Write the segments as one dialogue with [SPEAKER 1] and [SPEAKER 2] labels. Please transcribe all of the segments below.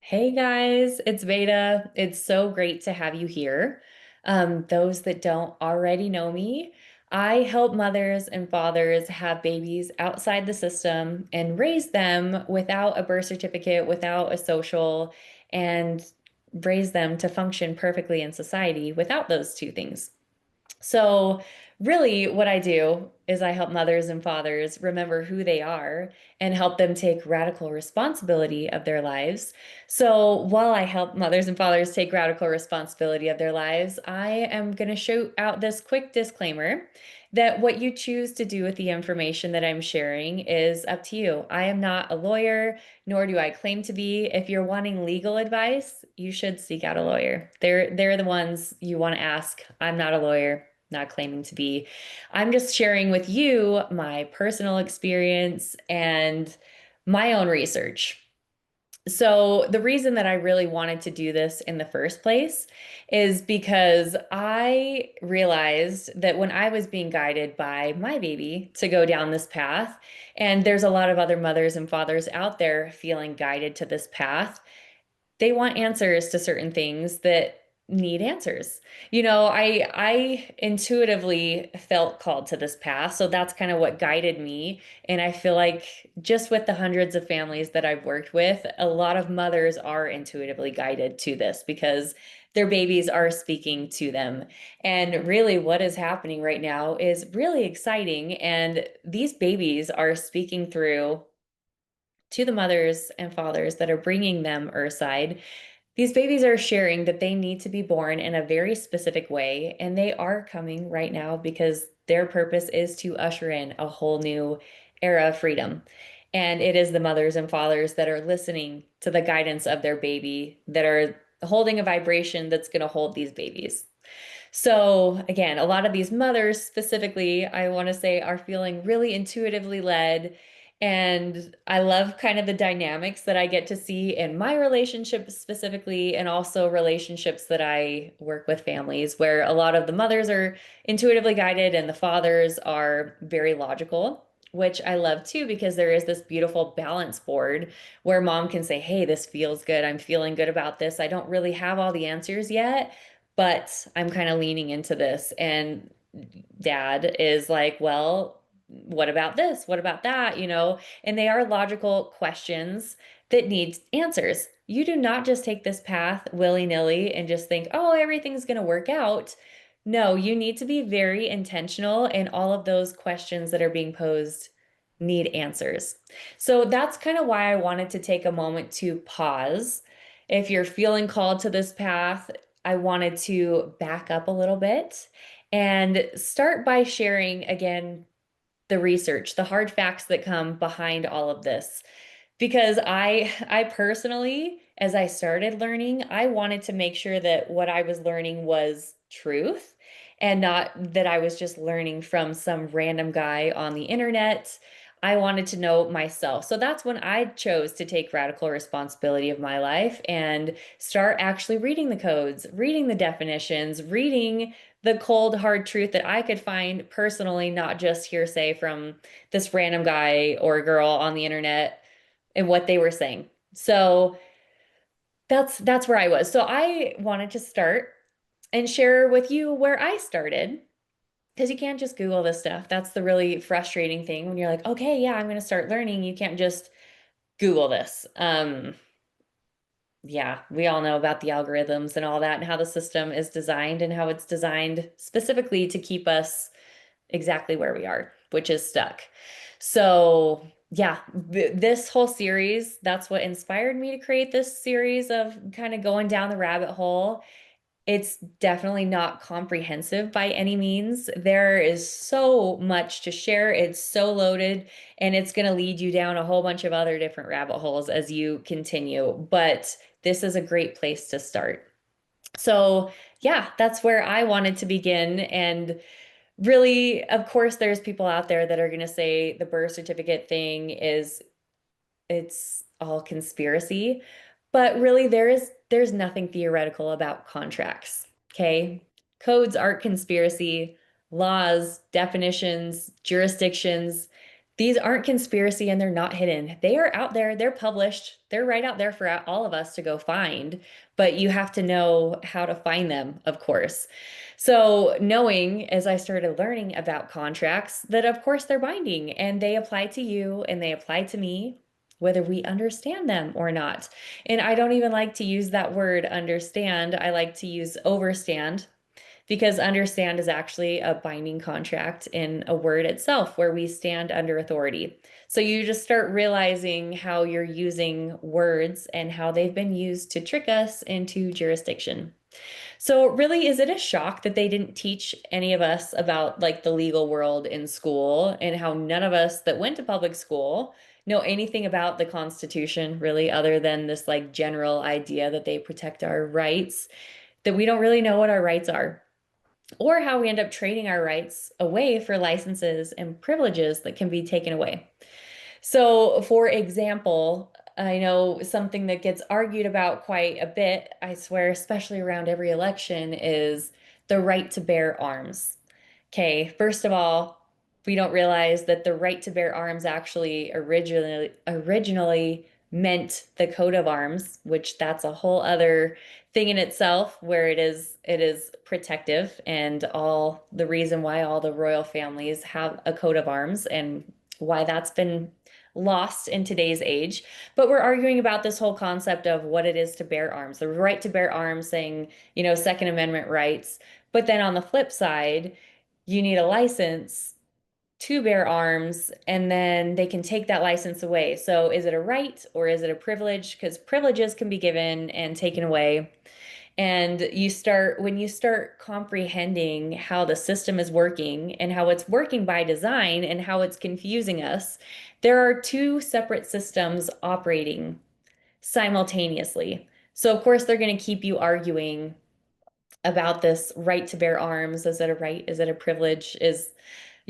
[SPEAKER 1] Hey guys, it's Veda. It's so great to have you here. Those that don't already know me, I help mothers and fathers have babies outside the system and raise them without a birth certificate, without a social, and raise them to function perfectly in society without those two things. So, really, what I do is I help mothers and fathers remember who they are and help them take radical responsibility of their lives. So, while I help mothers and fathers take radical responsibility of their lives, I am going to shoot out this quick disclaimer that what you choose to do with the information that I'm sharing is up to you. I am not a lawyer, nor do I claim to be. If you're wanting legal advice, you should seek out a lawyer. They're the ones you want to ask. I'm not a lawyer, not claiming to be. I'm just sharing with you my personal experience and my own research. So, the reason that I really wanted to do this in the first place is because I realized that when I was being guided by my baby to go down this path, and there's a lot of other mothers and fathers out there feeling guided to this path, they want answers to certain things that need answers. I intuitively felt called to this path, so that's kind of what guided me. And I feel like just with the hundreds of families that I've worked with, a lot of mothers are intuitively guided to this because their babies are speaking to them. And really, what is happening right now is really exciting. And these babies are speaking through to the mothers and fathers that are bringing them earthside. These babies are sharing that they need to be born in a very specific way, and they are coming right now because their purpose is to usher in a whole new era of freedom. And it is the mothers and fathers that are listening to the guidance of their baby, that are holding a vibration that's going to hold these babies. So, again, a lot of these mothers specifically, I want to say, are feeling really intuitively led. And I love kind of the dynamics that I get to see in my relationship specifically, and also relationships that I work with families where a lot of the mothers are intuitively guided and the fathers are very logical. Which I love too, because there is this beautiful balance board where mom can say, hey, this feels good. I'm feeling good about this. I don't really have all the answers yet, but I'm kind of leaning into this. And dad is like, well, what about this? What about that? And they are logical questions that need answers. You do not just take this path willy-nilly and just think, oh, everything's going to work out. No, you need to be very intentional, and all of those questions that are being posed need answers. So that's kind of why I wanted to take a moment to pause. If you're feeling called to this path, I wanted to back up a little bit and start by sharing again the research, the hard facts that come behind all of this. Because I personally, as I started learning, I wanted to make sure that what I was learning was truth and not that I was just learning from some random guy on the internet. I wanted to know myself. So that's when I chose to take radical responsibility of my life and start actually reading the codes, reading the definitions, reading the cold, hard truth that I could find personally, not just hearsay from this random guy or girl on the internet and what they were saying. So that's where I was. So I wanted to start and share with you where I started because you can't just Google this stuff. That's the really frustrating thing when you're like, okay, yeah, I'm going to start learning. You can't just Google this. Yeah, we all know about the algorithms and all that and how the system is designed and how it's designed specifically to keep us exactly where we are, which is stuck. So, yeah, this whole series, that's what inspired me to create this series of kind of going down the rabbit hole. It's definitely not comprehensive by any means. There is so much to share. It's so loaded, and it's going to lead you down a whole bunch of other different rabbit holes as you continue. But this is a great place to start. So, yeah, that's where I wanted to begin. And really, of course, there's people out there that are going to say the birth certificate thing is it's all conspiracy, but really there's nothing theoretical about contracts, okay? Codes aren't conspiracy, laws, definitions, jurisdictions, These aren't conspiracy and they're not hidden. They are out there, they're published, they're right out there for all of us to go find, but you have to know how to find them, of course. So, knowing as I started learning about contracts, that of course they're binding and they apply to you and they apply to me, whether we understand them or not. And I don't even like to use that word understand. I like to use overstand because understand is actually a binding contract in a word itself where we stand under authority. So you just start realizing how you're using words and how they've been used to trick us into jurisdiction. So really, is it a shock that they didn't teach any of us about like the legal world in school and how none of us that went to public school know anything about the Constitution, really, other than this like general idea that they protect our rights, that we don't really know what our rights are? Or how we end up trading our rights away for licenses and privileges that can be taken away. So, for example, I know something that gets argued about quite a bit, I swear, especially around every election, is the right to bear arms. Okay, first of all, we don't realize that the right to bear arms actually originally meant the coat of arms, which that's a whole other thing in itself where it is protective and all the reason why all the royal families have a coat of arms and why that's been lost in today's age. But we're arguing about this whole concept of what it is to bear arms, the right to bear arms, saying, Second Amendment rights. But then on the flip side, you need a license to bear arms, and then they can take that license away. So is it a right or is it a privilege? Because privileges can be given and taken away. And when you start comprehending how the system is working and how it's working by design and how it's confusing us, there are two separate systems operating simultaneously. So, of course, they're going to keep you arguing about this right to bear arms. Is it a right? Is it a privilege?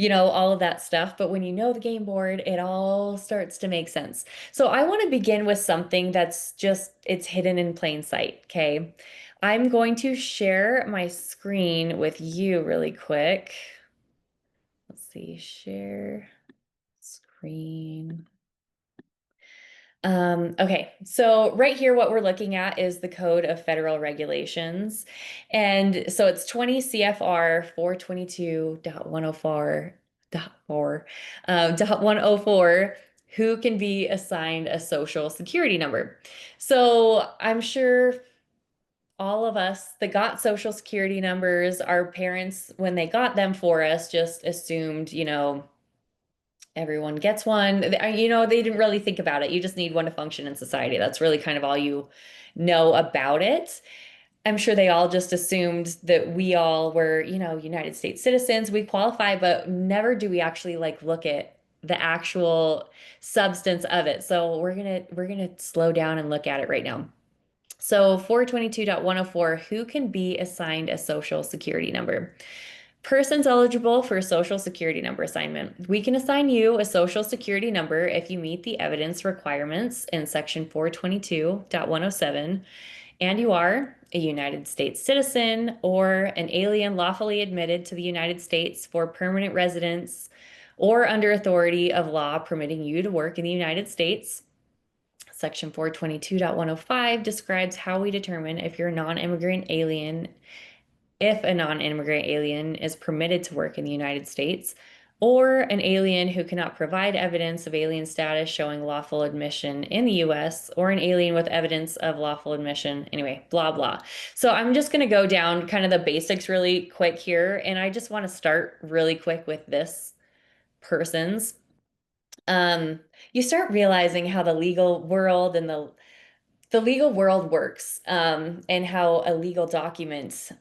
[SPEAKER 1] All of that stuff. But when you know the game board, it all starts to make sense. So I want to begin with something it's hidden in plain sight. Okay. I'm going to share my screen with you really quick. Let's see, share screen. Okay, so right here, what we're looking at is the Code of Federal Regulations. And so it's 20 CFR 422.104.4, who can be assigned a social security number. So I'm sure all of us that got social security numbers, our parents, when they got them for us, just assumed, everyone gets one. They didn't really think about it. You just need one to function in society. That's really kind of all you know about it. I'm sure they all just assumed that we all were, United States citizens. We qualify, but never do we actually like look at the actual substance of it. So we're gonna slow down and look at it right now. So 422.104, who can be assigned a social security number? Persons eligible for a social security number assignment. We can assign you a social security number if you meet the evidence requirements in section 422.107 and you are a United States citizen or an alien lawfully admitted to the United States for permanent residence or under authority of law permitting you to work in the United States. Section 422.105 describes how we determine if you're a non-immigrant alien, if a non-immigrant alien is permitted to work in the United States, or an alien who cannot provide evidence of alien status showing lawful admission in the US, or an alien with evidence of lawful admission. Anyway, blah, blah. So I'm just going to go down kind of the basics really quick here. And I just want to start really quick with this persons. You start realizing how the legal world and the legal world works, and how a legal document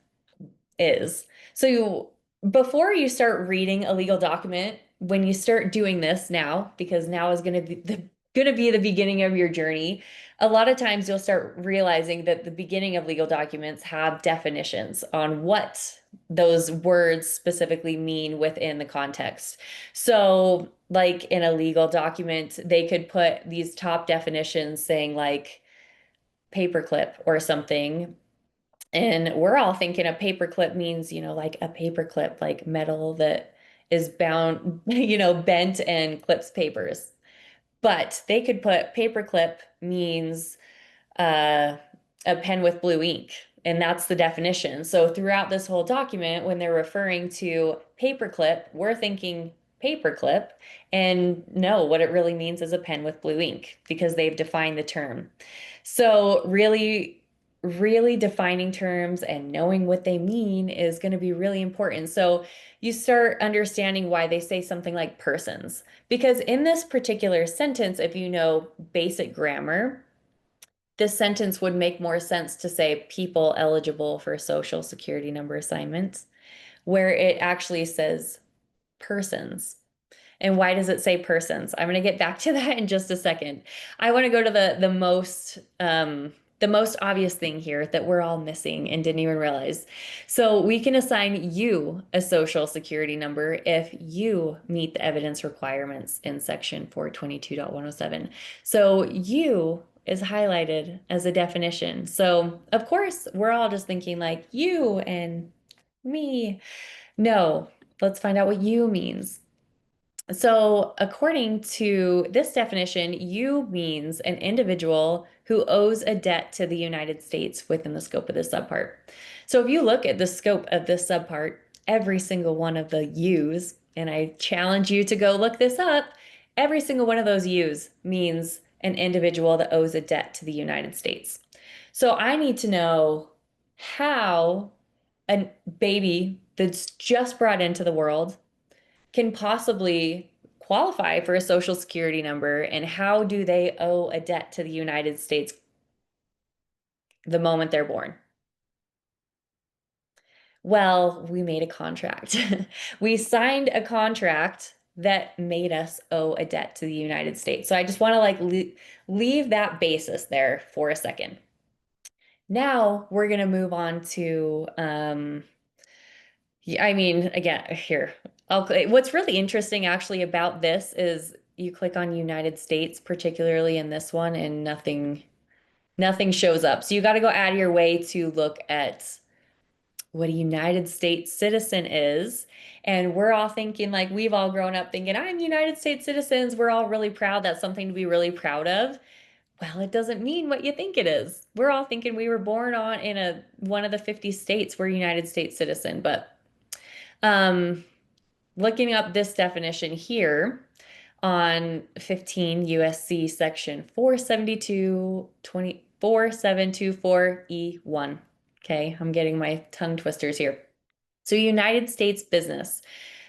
[SPEAKER 1] is. So before you start reading a legal document, when you start doing this now, because now is going to be the beginning of your journey, a lot of times you'll start realizing that the beginning of legal documents have definitions on what those words specifically mean within the context. So, like in a legal document, they could put these top definitions saying like paperclip or something, and we're all thinking a paperclip means, like a paperclip, like metal that is bound, bent and clips papers. But they could put paperclip means uh, a pen with blue ink, and that's the definition. So throughout this whole document, when they're referring to paperclip, we're thinking paperclip, and no, what it really means is a pen with blue ink because they've defined the term. So really, really defining terms and knowing what they mean is going to be really important. So you start understanding why they say something like persons. Because in this particular sentence, if you know basic grammar, this sentence would make more sense to say people eligible for Social Security number assignments, where it actually says persons. And why does it say persons? I'm going to get back to that in just a second. I want to go to the most obvious thing here that we're all missing and didn't even realize. So we can assign you a social security number if you meet the evidence requirements in section 422.107. So you is highlighted as a definition. So of course, we're all just thinking like you and me. No, let's find out what you means. So, according to this definition, you means an individual who owes a debt to the United States within the scope of this subpart. So, if you look at the scope of this subpart, every single one of the U's, and I challenge you to go look this up, every single one of those U's means an individual that owes a debt to the United States. So, I need to know how a baby that's just brought into the world can possibly qualify for a social security number, and how do they owe a debt to the United States the moment they're born? Well, we made a contract. We signed a contract that made us owe a debt to the United States. So I just want to leave that basis there for a second. Now we're going to move on to yeah, I mean, again, here. What's really interesting actually about this is you click on United States, particularly in this one, and nothing shows up. So you got to go out of your way to look at what a United States citizen is. And we're all thinking like we've all grown up thinking, I'm United States citizens. We're all really proud. That's something to be really proud of. Well, it doesn't mean what you think it is. We're all thinking we were born on in a one of the 50 states, we're United States citizen, but um looking up this definition here on 15 USC section 4724E1. Okay, I'm getting my tongue twisters here. So United States business.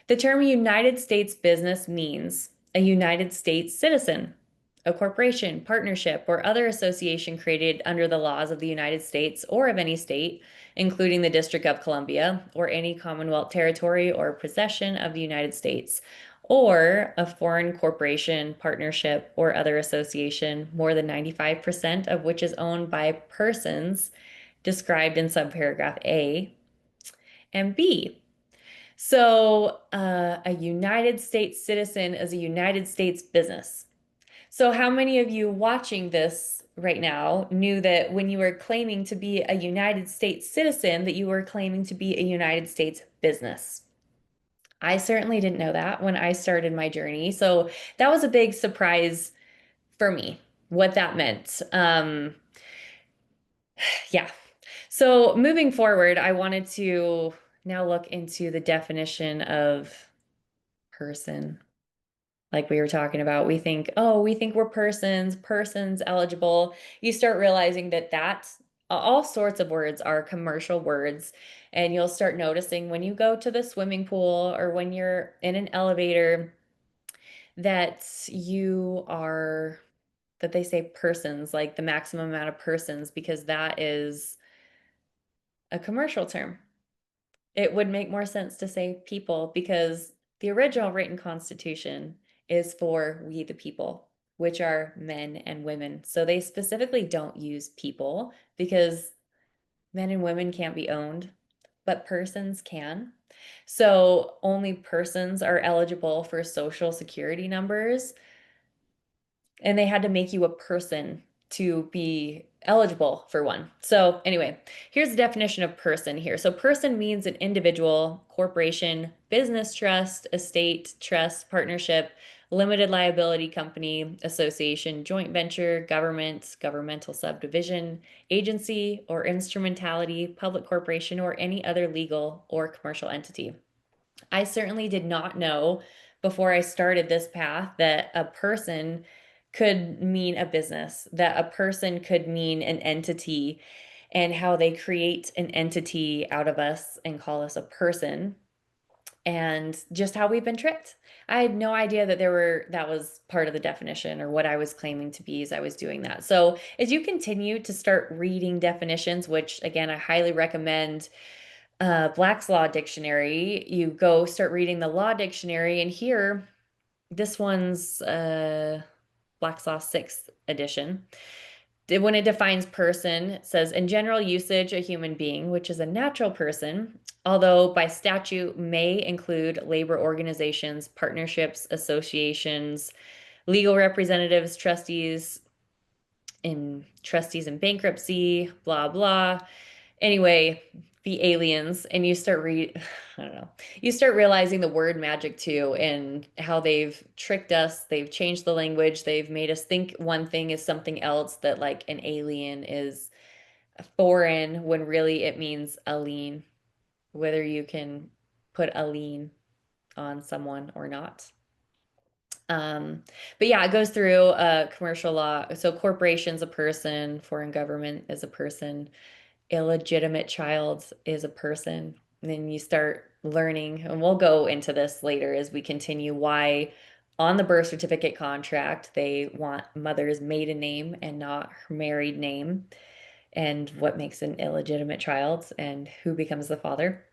[SPEAKER 1] The term United States business means a United States citizen, a corporation, partnership, or other association created under the laws of the United States or of any state, including the District of Columbia, or any Commonwealth territory or possession of the United States, or a foreign corporation, partnership, or other association, more than 95% of which is owned by persons described in subparagraph A and B. So, a United States citizen is a United States business. So, how many of you watching this right now knew that when you were claiming to be a United States citizen, that you were claiming to be a United States business? I certainly didn't know that when I started my journey. So, that was a big surprise for me, what that meant. Yeah. So, moving forward, I wanted to now look into the definition of person. Like we were talking about, we think, oh, we think we're persons eligible. You start realizing that all sorts of words are commercial words. And you'll start noticing when you go to the swimming pool or when you're in an elevator that that they say persons, like the maximum amount of persons, because that is a commercial term. It would make more sense to say people because the original written constitution is for we the people, which are men and women. So they specifically don't use people because men and women can't be owned, but persons can. So only persons are eligible for social security numbers. And they had to make you a person to be eligible for one. So, anyway, here's the definition of person here. So, person means an individual, corporation, business trust, estate, trust, partnership, limited liability company, association, joint venture, government, governmental subdivision, agency, or instrumentality, public corporation, or any other legal or commercial entity. I certainly did not know before I started this path that a person could mean a business, that a person could mean an entity, and how they create an entity out of us and call us a person, and just how we've been tricked. I had no idea that that was part of the definition or what I was claiming to be as I was doing that. So, as you continue to start reading definitions, which again, I highly recommend Black's Law Dictionary, you go start reading the Law Dictionary, and here, this one's Black's Law 6th edition. When it defines person, it says in general usage, a human being, which is a natural person, although by statute may include labor organizations, partnerships, associations, legal representatives, trustees in bankruptcy, blah blah. Anyway, the aliens, and you start I don't know. You start realizing the word magic too, and how they've tricked us. They've changed the language. They've made us think one thing is something else, that like an alien is foreign when really it means a lien, whether you can put a lien on someone or not. Um, but yeah, it goes through commercial law. So corporation's a person, foreign government is a person, illegitimate child is a person. And then you start learning, and we'll go into this later as we continue, why on the birth certificate contract they want mother's maiden name and not her married name, and what makes an illegitimate child and who becomes the father.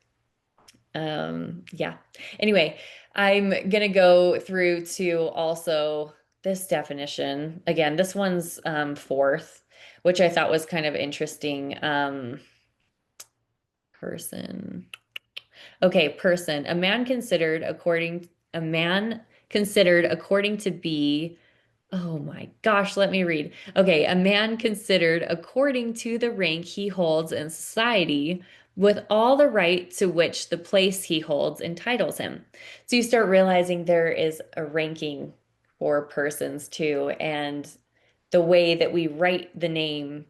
[SPEAKER 1] Yeah. Anyway, I'm gonna go through to also this definition. Again, this one's fourth, which I thought was kind of interesting. Person. Okay, person. A man considered according to be, oh my gosh, let me read. Okay, a man considered according to the rank he holds in society, with all the right to which the place he holds entitles him. So you start realizing there is a ranking for persons too, and the way that we write the name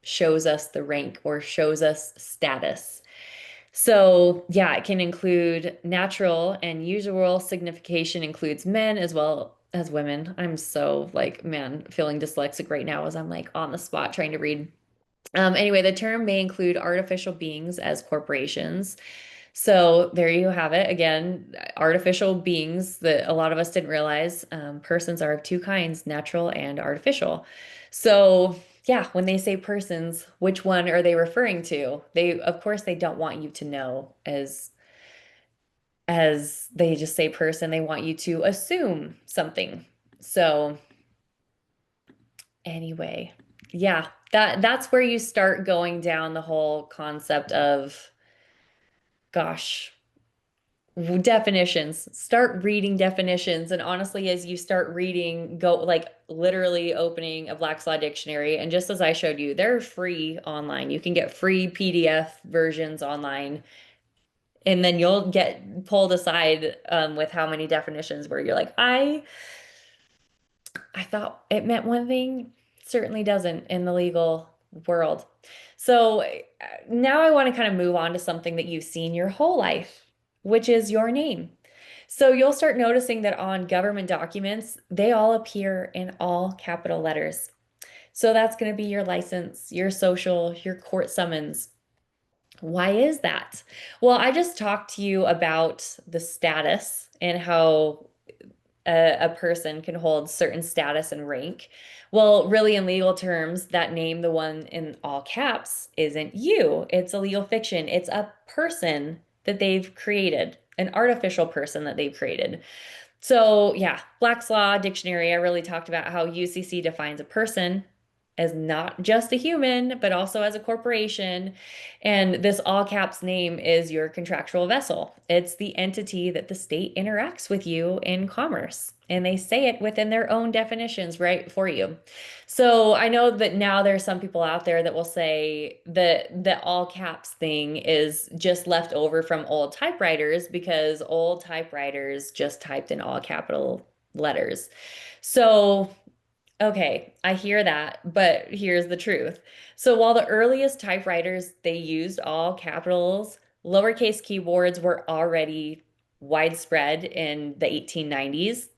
[SPEAKER 1] shows us the rank or shows us status. So, yeah, it can include natural and usual signification includes men as well as women. I'm so like, man, feeling dyslexic right now as I'm like on the spot trying to read. Anyway, the term may include artificial beings as corporations. So there you have it. Again, artificial beings that a lot of us didn't realize. Persons are of two kinds, natural and artificial. So yeah, when they say persons, which one are they referring to? Of course, they don't want you to know as they just say person, they want you to assume something. So anyway, yeah, that's where you start going down the whole concept of, gosh, definitions. Start reading definitions. And honestly, as you start reading, go like literally opening a Black's Law Dictionary. And just as I showed you, they're free online. You can get free PDF versions online. And then you'll get pulled aside with how many definitions where you're like, I thought it meant one thing, certainly doesn't in the legal world. So now I want to kind of move on to something that you've seen your whole life, which is your name. So you'll start noticing that on government documents, they all appear in all capital letters. So that's going to be your license, your social, your court summons. Why is that? Well, I just talked to you about the status and how a person can hold certain status and rank. Well, really, in legal terms, that name, the one in all caps, isn't you. It's a legal fiction. It's a person that they've created, an artificial person that they've created. So, yeah, Black's Law Dictionary, I really talked about how UCC defines a person. as not just a human, but also as a corporation. And this all caps name is your contractual vessel. It's the entity that the state interacts with you in commerce. And they say it within their own definitions right for you. So I know that now there's some people out there that will say that the all caps thing is just left over from old typewriters because old typewriters just typed in all capital letters. So okay, I hear that, but here's the truth. So while the earliest typewriters they used all capitals, lowercase keyboards were already widespread in the 1890s,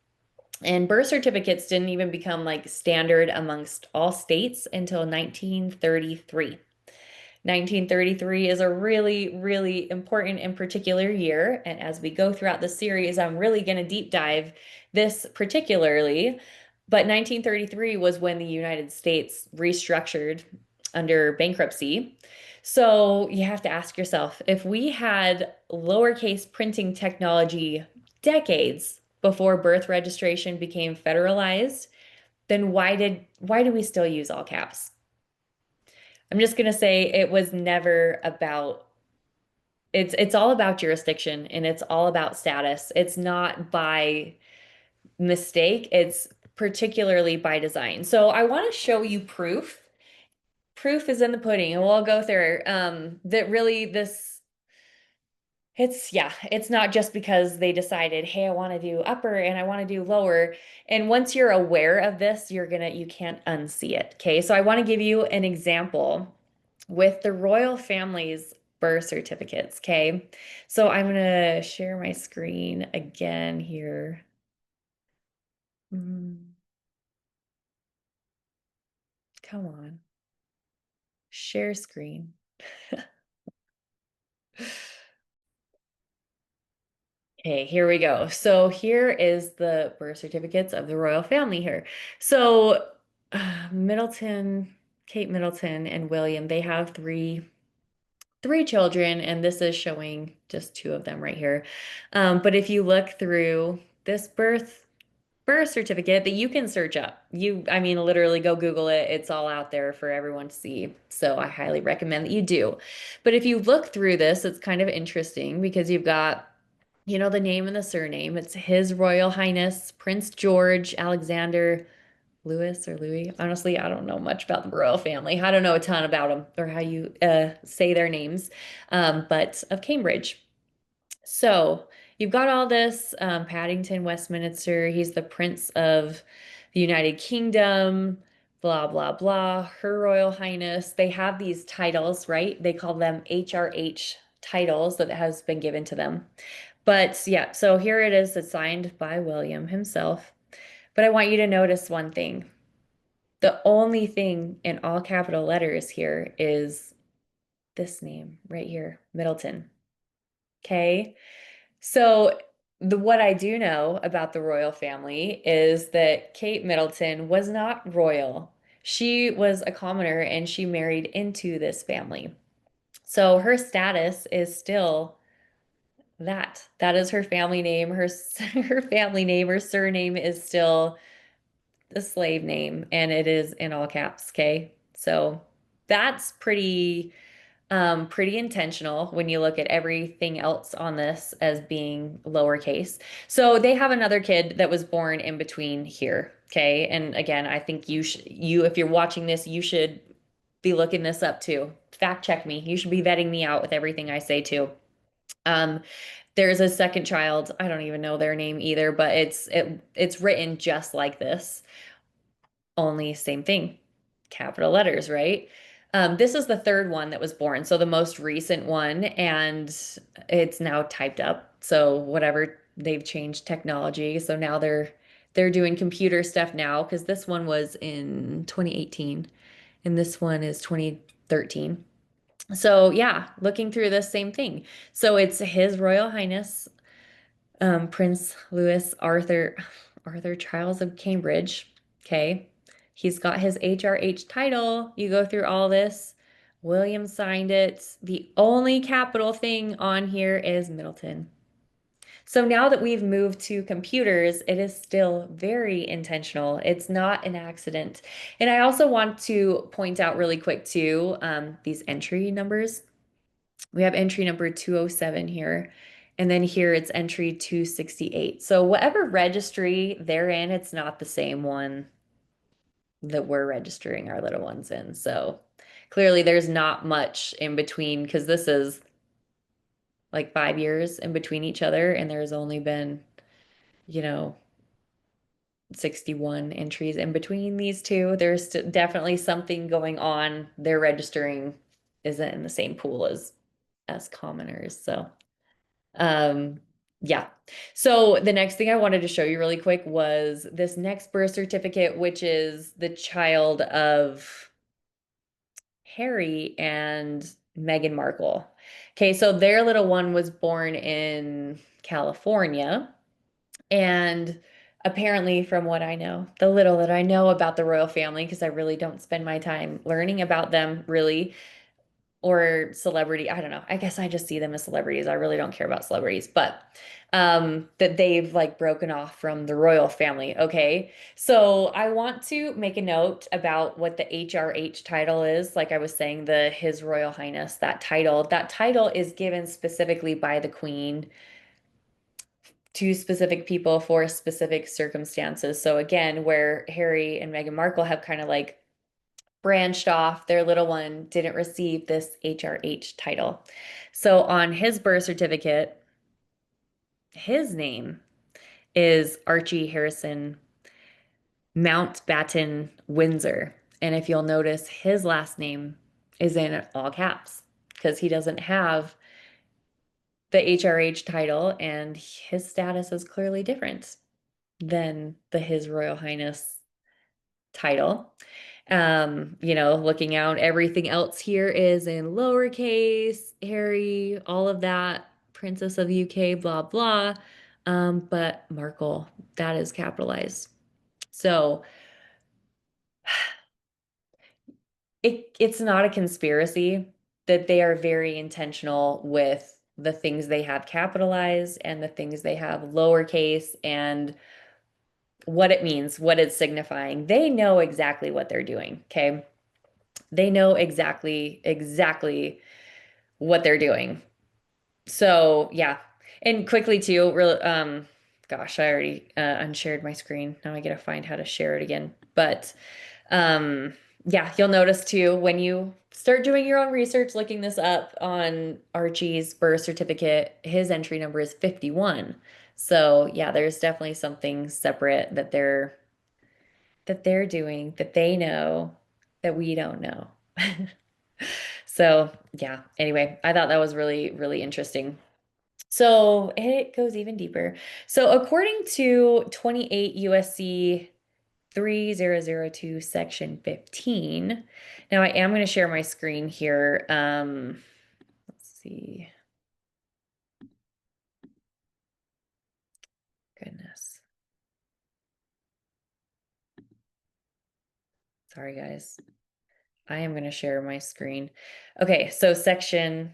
[SPEAKER 1] and birth certificates didn't even become like standard amongst all states until 1933. 1933 is a really, really important and particular year. And as we go throughout the series, I'm really going to deep dive this particularly. But 1933 was when the United States restructured under bankruptcy. So you have to ask yourself, if we had lowercase printing technology decades before birth registration became federalized, then why do we still use all caps? I'm just gonna say it was never about it's all about jurisdiction and it's all about status. It's not by mistake, it's particularly by design. So I want to show you proof. Proof is in the pudding, and we'll go through that really this yeah, it's not just because they decided, hey, I want to do upper and I want to do lower. And once you're aware of this, you can't unsee it. Okay, so I want to give you an example with the royal family's birth certificates. Okay, so I'm gonna share my screen again here. Mm, come on, share screen. Okay, here we go. So here is the birth certificates of the royal family here. So Middleton, Kate Middleton and William, they have three children, and this is showing just two of them right here. But if you look through this birth certificate that you can search up, I mean, literally go Google it. It's all out there for everyone to see. So I highly recommend that you do. But if you look through this, it's kind of interesting because you've got the name and the surname. It's His Royal Highness Prince George Alexander Louis or Louis. Honestly, I don't know much about the royal family. I don't know a ton about them or how you say their names, but of Cambridge. So you've got all this Paddington, Westminster. He's the Prince of the United Kingdom, blah, blah, blah. Her Royal Highness. They have these titles, right? They call them HRH titles that has been given to them. But yeah, so here it is. It's signed by William himself. But I want you to notice one thing. The only thing in all capital letters here is this name right here, Middleton. Okay. So what I do know about the royal family is that Kate Middleton was not royal. She was a commoner and she married into this family. So her status is still that. That is her family name. Her family name, her surname is still the slave name, and it is in all caps, okay? So that's pretty intentional when you look at everything else on this as being lowercase. So they have another kid that was born in between here, okay? And again, I think you if you're watching this, you should be looking this up too. Fact check me. You should be vetting me out with everything I say too. Um, there's a second child. I don't even know their name either, but it's written just like this. Only same thing. Capital letters, right? This is the third one that was born, so the most recent one, and it's now typed up. So whatever they've changed technology, so now they're doing computer stuff now because this one was in 2018 and this one is 2013. So yeah, looking through this same thing. So it's His Royal Highness Prince Louis Arthur Charles of Cambridge. Okay. He's got his HRH title. You go through all this. William signed it. The only capital thing on here is Middleton. So now that we've moved to computers, it is still very intentional. It's not an accident. And I also want to point out really quick too, these entry numbers. We have entry number 207 here. And then here it's entry 268. So whatever registry they're in, it's not the same one that we're registering our little ones in. So clearly there's not much in between because this is like 5 years in between each other, and there's only been, you know, 61 entries in between these two. There's definitely something going on. Their registering isn't in the same pool as commoners. So, um, yeah. So the next thing I wanted to show you really quick was this next birth certificate, which is the child of Harry and Meghan Markle. Okay, so their little one was born in California. And apparently, from what I know, the little that I know about the royal family, because I really don't spend my time learning about them really, or celebrity, I don't know. I guess I just see them as celebrities. I really don't care about celebrities, but that they've like broken off from the royal family. Okay. So I want to make a note about what the HRH title is. Like I was saying, the His Royal Highness, that title is given specifically by the Queen to specific people for specific circumstances. So again, where Harry and Meghan Markle have kind of like branched off, their little one didn't receive this HRH title. So on his birth certificate, his name is Archie Harrison Mountbatten Windsor. And if you'll notice, his last name is in all caps because he doesn't have the HRH title, and his status is clearly different than the His Royal Highness title. Looking out, everything else here is in lowercase, Harry, all of that, Princess of UK, blah, blah. But Markle, that is capitalized. So it's not a conspiracy that they are very intentional with the things they have capitalized and the things they have lowercase and what it means, what it's signifying. They know exactly what they're doing, okay? They know exactly what they're doing. So, yeah. And quickly too, real gosh, I already unshared my screen. Now I gotta find how to share it again. But um yeah, you'll notice too when you start doing your own research, looking this up on Archie's birth certificate, his entry number is 51. So, yeah, there's definitely something separate that they're doing that they know that we don't know. So, yeah, anyway, I thought that was really, really interesting. So it goes even deeper. So, according to 28 USC 3002, Section 15, now I am going to share my screen here. Let's see. Goodness. Sorry, guys. I am going to share my screen. Okay, so Section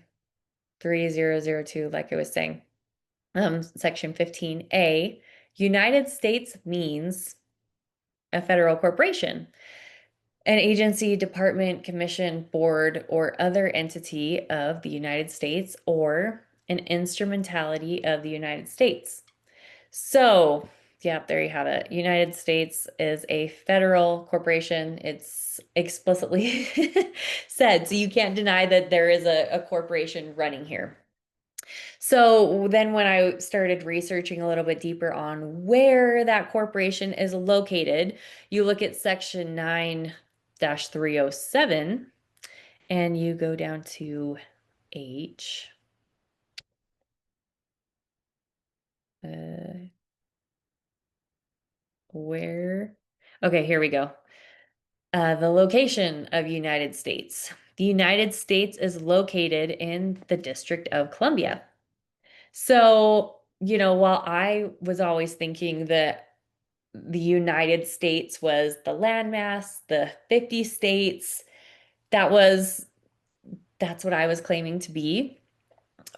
[SPEAKER 1] 3002, like I was saying. Section 15A, United States means a federal corporation, an agency, department, commission, board, or other entity of the United States or an instrumentality of the United States. So, yeah, there you have it. United States is a federal corporation. It's explicitly said, so you can't deny that there is a corporation running here. So then when I started researching a little bit deeper on where that corporation is located, you look at section 9-307 and you go down to H. Uh, where? Okay, here we go. The location of United States. The United States is located in the District of Columbia. So, while I was always thinking that the United States was the landmass, the 50 states. That's what I was claiming to be.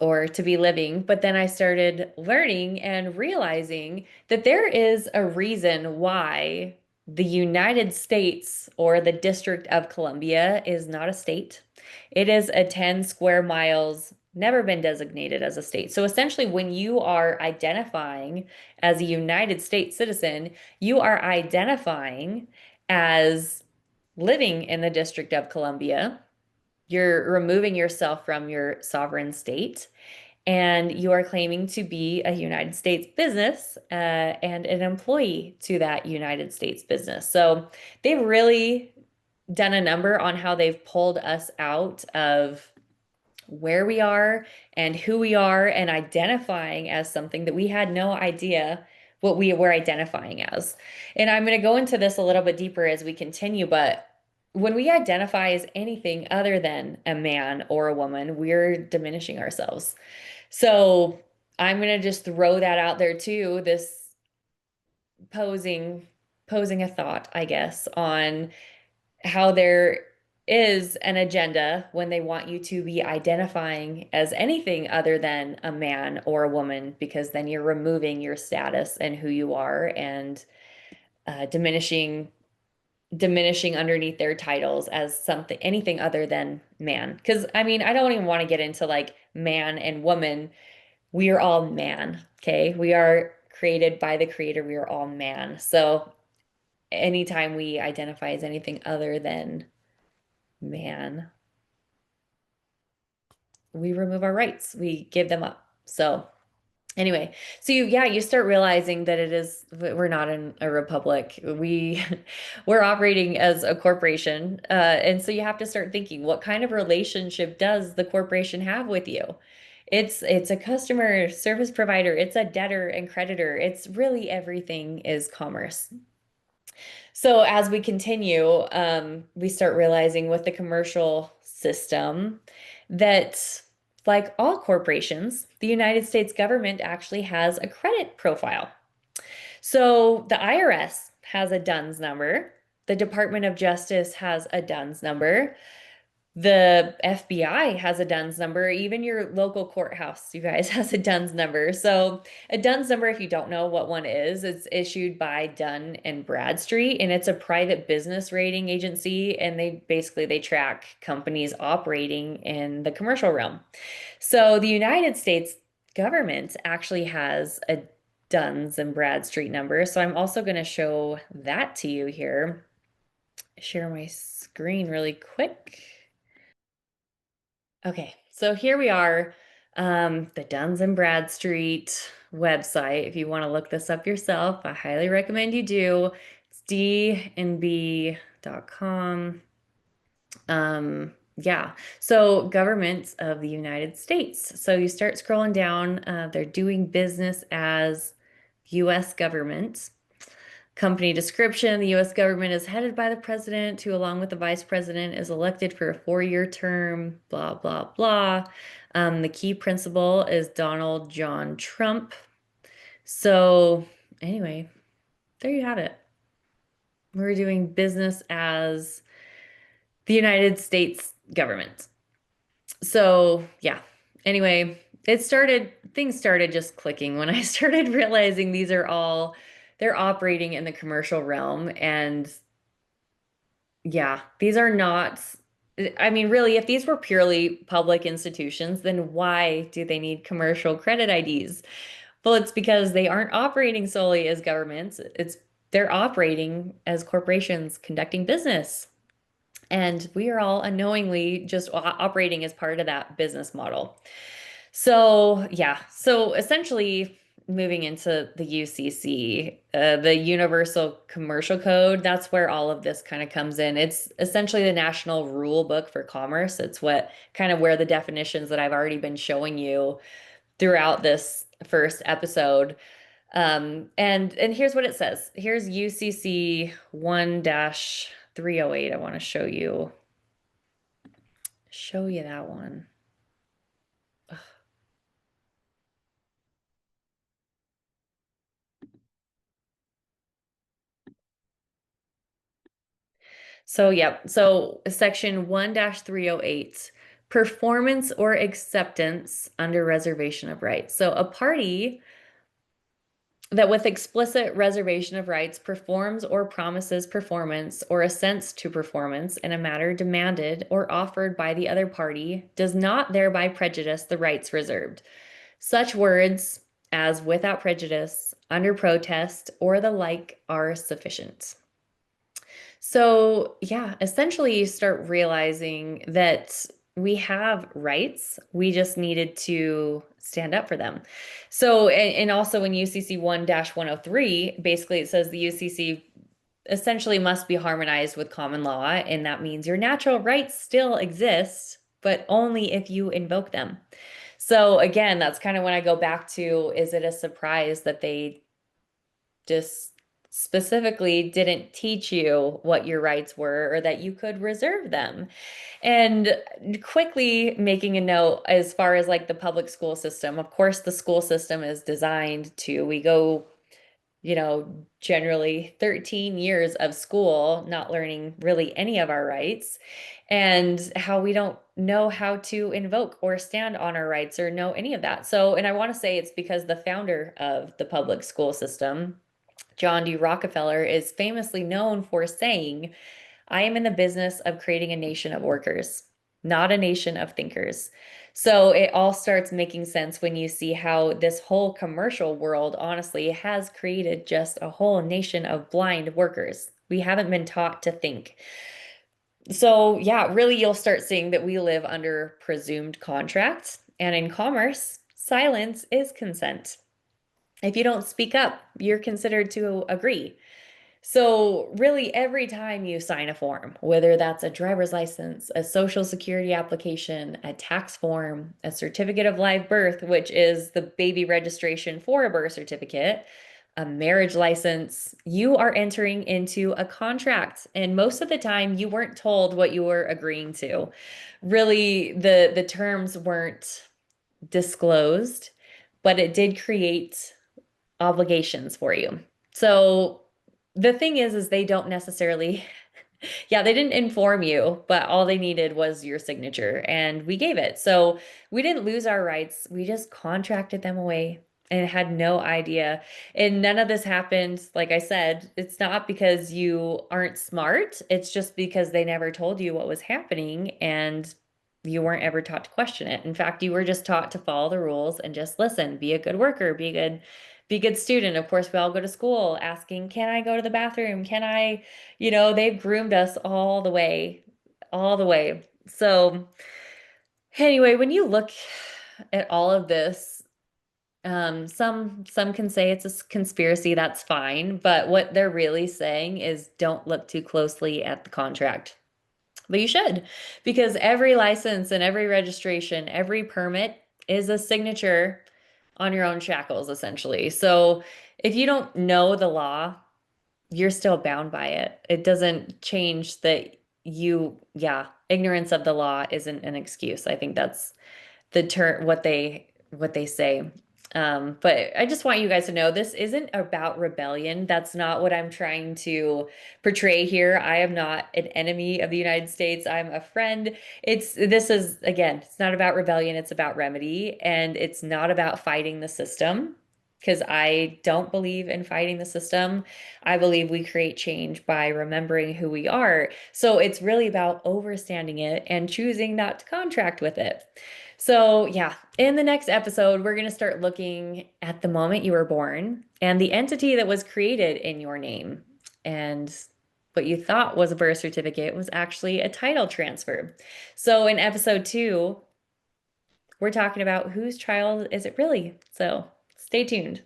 [SPEAKER 1] or to be living. But then I started learning and realizing that there is a reason why the United States or the District of Columbia is not a state. It is a 10 square miles, never been designated as a state. So essentially, when you are identifying as a United States citizen, you are identifying as living in the District of Columbia. You're removing yourself from your sovereign state, and you are claiming to be a United States business and an employee to that United States business. So they've really done a number on how they've pulled us out of where we are and who we are and identifying as something that we had no idea what we were identifying as. And I'm going to go into this a little bit deeper as we continue, but when we identify as anything other than a man or a woman, we're diminishing ourselves. So I'm going to just throw that out there too, this posing posing a thought, I guess, on how there is an agenda when they want you to be identifying as anything other than a man or a woman, because then you're removing your status and who you are and diminishing underneath their titles as something anything other than man. Because I mean, I don't even want to get into like man and woman. We are all man, okay? We are created by the creator. We are all man. So anytime we identify as anything other than man, we remove our rights. We give them up. So anyway, so you start realizing that we're not in a republic. We're operating as a corporation. And so you have to start thinking, what kind of relationship does the corporation have with you? It's a customer service provider, it's a debtor and creditor. It's really everything is commerce. So as we continue, we start realizing with the commercial system that, like all corporations, the United States government actually has a credit profile. So the IRS has a DUNS number, the Department of Justice has a DUNS number, the FBI has a DUNS number. Even your local courthouse, you guys, has a DUNS number. So a DUNS number, if you don't know what one is, it's issued by Dun and Bradstreet, and it's a private business rating agency. And they track companies operating in the commercial realm. So the United States government actually has a Duns and Bradstreet number. So I'm also going to show that to you here. Share my screen really quick. Okay, so here we are, the Duns and Bradstreet website. If you want to look this up yourself, I highly recommend you do. It's dnb.com. Yeah, so governments of the United States. So you start scrolling down, they're doing business as U.S. government. Company description: the U.S. government is headed by the president, who, along with the vice president, is elected for a 4-year term, blah, blah, blah. The key principal is Donald John Trump. So, anyway, there you have it. We're doing business as the United States government. So, yeah. Anyway, things started just clicking when I started realizing they're operating in the commercial realm. And yeah, these are not, I mean, really, if these were purely public institutions, then why do they need commercial credit IDs? Well, it's because they aren't operating solely as governments. They're operating as corporations conducting business. And we are all unknowingly just operating as part of that business model. So, yeah. So essentially, moving into the UCC, the Universal Commercial Code, that's where all of this kind of comes in. It's essentially the national rule book for commerce. It's what kind of where the definitions that I've already been showing you throughout this first episode. And here's what it says. Here's UCC 1-308. I want to show you that one. So, yep. So, section 1-308 Performance or acceptance under reservation of rights. So a party that with explicit reservation of rights performs or promises performance or assents to performance in a matter demanded or offered by the other party does not thereby prejudice the rights reserved. Such words as without prejudice, under protest, or the like are sufficient. So, yeah, essentially, you start realizing that we have rights. We just needed to stand up for them. So, and also in UCC 1-103, basically it says the UCC essentially must be harmonized with common law, and that means your natural rights still exist, but only if you invoke them. So, again, that's kind of when I go back to, is it a surprise that they just specifically didn't teach you what your rights were or that you could reserve them? And quickly making a note as far as like the public school system, of course, the school system is designed to, we go, generally 13 years of school, not learning really any of our rights, and how we don't know how to invoke or stand on our rights or know any of that. So, and I want to say it's because the founder of the public school system, John D. Rockefeller, is famously known for saying, I am in the business of creating a nation of workers, not a nation of thinkers. So it all starts making sense when you see how this whole commercial world, honestly, has created just a whole nation of blind workers. We haven't been taught to think. So, yeah, really, you'll start seeing that we live under presumed contracts. And in commerce, silence is consent. If you don't speak up, you're considered to agree. So, really, every time you sign a form, whether that's a driver's license, a social security application, a tax form, a certificate of live birth, which is the baby registration for a birth certificate, a marriage license, you are entering into a contract. And most of the time, you weren't told what you were agreeing to. Really, the terms weren't disclosed, but it did create obligations for you. So the thing is they don't necessarily, yeah, they didn't inform you, but all they needed was your signature and we gave it. So we didn't lose our rights. We just contracted them away and had no idea. And none of this happened. Like I said, it's not because you aren't smart. It's just because they never told you what was happening and you weren't ever taught to question it. In fact, you were just taught to follow the rules and just listen, be a good worker, be a good student. Of course, we all go to school asking, can I go to the bathroom? Can I, they've groomed us all the way, all the way. So anyway, when you look at all of this, some can say it's a conspiracy, that's fine, but what they're really saying is don't look too closely at the contract. But you should, because every license and every registration, every permit is a signature on your own shackles, essentially. So if you don't know the law, you're still bound by it. It doesn't change that yeah, ignorance of the law isn't an excuse. I think that's the term what they say. But I just want you guys to know this isn't about rebellion. That's not what I'm trying to portray here. I am not an enemy of the United States. I'm a friend. This is again, it's not about rebellion, it's about remedy, and it's not about fighting the system. Because I don't believe in fighting the system. I believe we create change by remembering who we are. So it's really about overstanding it and choosing not to contract with it. So, yeah, in the next episode, we're going to start looking at the moment you were born and the entity that was created in your name. And what you thought was a birth certificate was actually a title transfer. So, in episode 2, we're talking about whose child is it really? So, stay tuned.